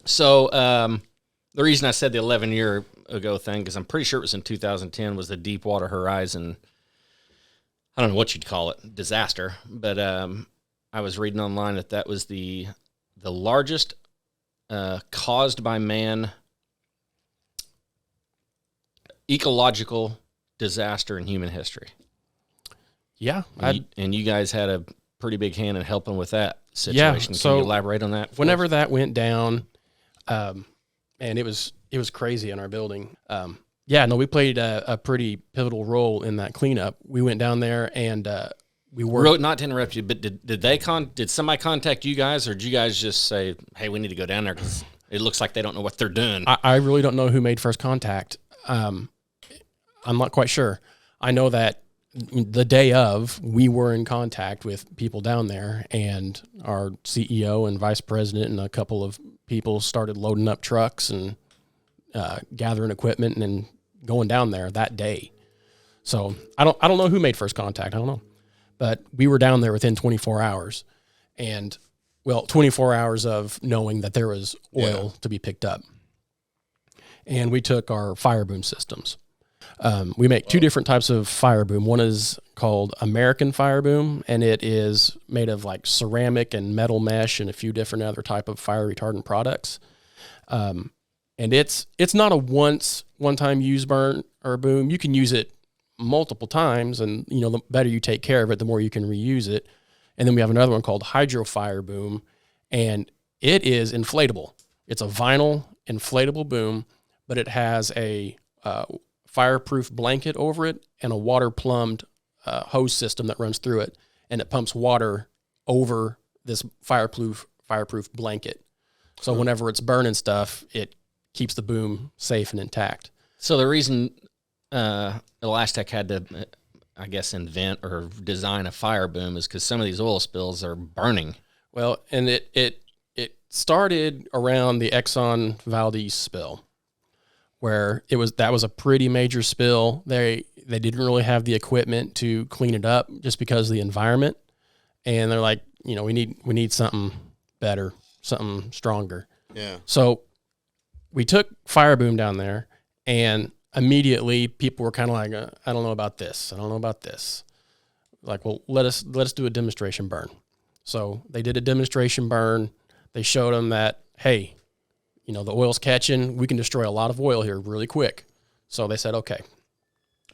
So the reason I said the 11-year ago thing, because I'm pretty sure it was in 2010, was the Deepwater Horizon, I don't know what you'd call it, disaster. But I was reading online that was the largest caused by man ecological disaster in human history. Yeah. And you guys had a pretty big hand in helping with that situation. Yeah, Can you elaborate on that? Whenever that went down, and it was crazy in our building. We played a pretty pivotal role in that cleanup. We went down there and we worked. Not to interrupt you, but did somebody contact you guys, or did you guys just say, "Hey, we need to go down there because it looks like they don't know what they're doing"? I really don't know who made first contact. I'm not quite sure. I know that the day of, we were in contact with people down there, and our CEO and vice president and a couple of people started loading up trucks and gathering equipment and then going down there that day. So I don't know who made first contact. I don't know, but we were down there within 24 hours, and 24 hours of knowing that there was oil to be picked up, and we took our Fireboom systems. We make two different types of Fireboom. One is called American Fireboom, and it is made of like ceramic and metal mesh and a few different other type of fire retardant products. And it's not a one-time use burn or boom. You can use it multiple times, and the better you take care of it, the more you can reuse it. And then we have another one called Hydro Fireboom, and it is inflatable. It's a vinyl inflatable boom, but it has a fireproof blanket over it and a water plumbed hose system that runs through it, and it pumps water over this fireproof blanket. So whenever it's burning stuff, it keeps the boom safe and intact. So the reason Elastec had to, I guess, invent or design a Fireboom is because some of these oil spills are burning. Well, and it started around the Exxon Valdez spill, where that was a pretty major spill. They didn't really have the equipment to clean it up just because of the environment, and they're like, we need something better, something stronger. Yeah. So we took Fireboom down there, and immediately people were kind of like, I don't know about this. I don't know about this. Like, well, let us do a demonstration burn. So they did a demonstration burn. They showed them that, hey, the oil's catching. We can destroy a lot of oil here really quick. So they said, okay.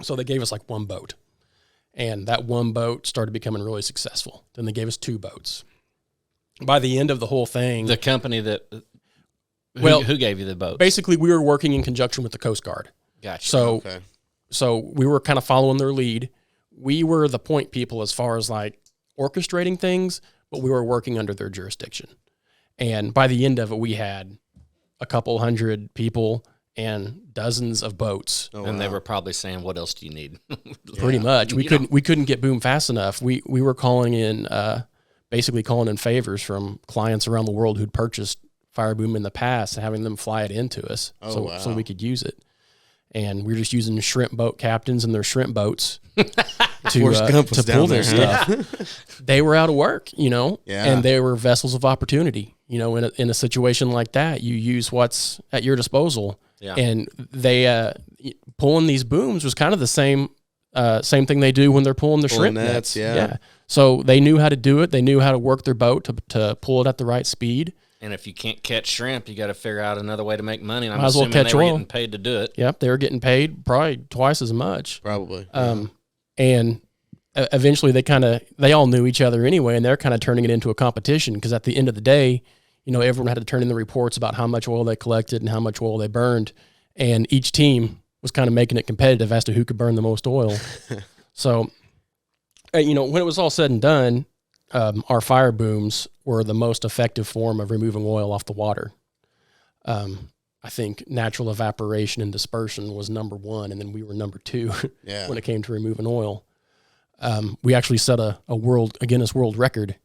So they gave us like one boat, and that one boat started becoming really successful. Then they gave us two boats. By the end of the whole thing, the company who gave you the boat? Basically, we were working in conjunction with the Coast Guard. Gotcha. So we were kind of following their lead. We were the point people as far as like orchestrating things, but we were working under their jurisdiction. And by the end of it, we had a couple hundred people and dozens of boats. And they were probably saying, what else do you need? Pretty much. We couldn't get boom fast enough. We were calling in, basically calling in favors from clients around the world who'd purchased Fireboom in the past and having them fly it into us so we could use it. And we were just using shrimp boat captains and their shrimp boats to pull this stuff. Yeah. They were out of work, and they were vessels of opportunity. In a situation like that, you use what's at your disposal. Yeah. And they pulling these booms was kind of the same thing they do when they're pulling the shrimp nets. Yeah. So they knew how to do it. They knew how to work their boat to pull it at the right speed. And if you can't catch shrimp, you got to figure out another way to make money. And I'm Might as well assuming catch they were oil. getting paid to do it. Yep, they were getting paid probably twice as much. Probably. And eventually they all knew each other anyway, and they're kind of turning it into a competition, because at the end of the day, everyone had to turn in the reports about how much oil they collected and how much oil they burned, and each team was kind of making it competitive as to who could burn the most oil. So, when it was all said and done, our Firebooms were the most effective form of removing oil off the water. I think natural evaporation and dispersion was number one, and then we were number two when it came to removing oil. We actually set a Guinness World Record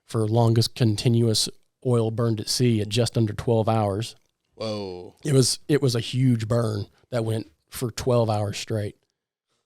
for longest continuous oil burned at sea at just under 12 hours. Whoa. It was a huge burn that went for 12 hours straight.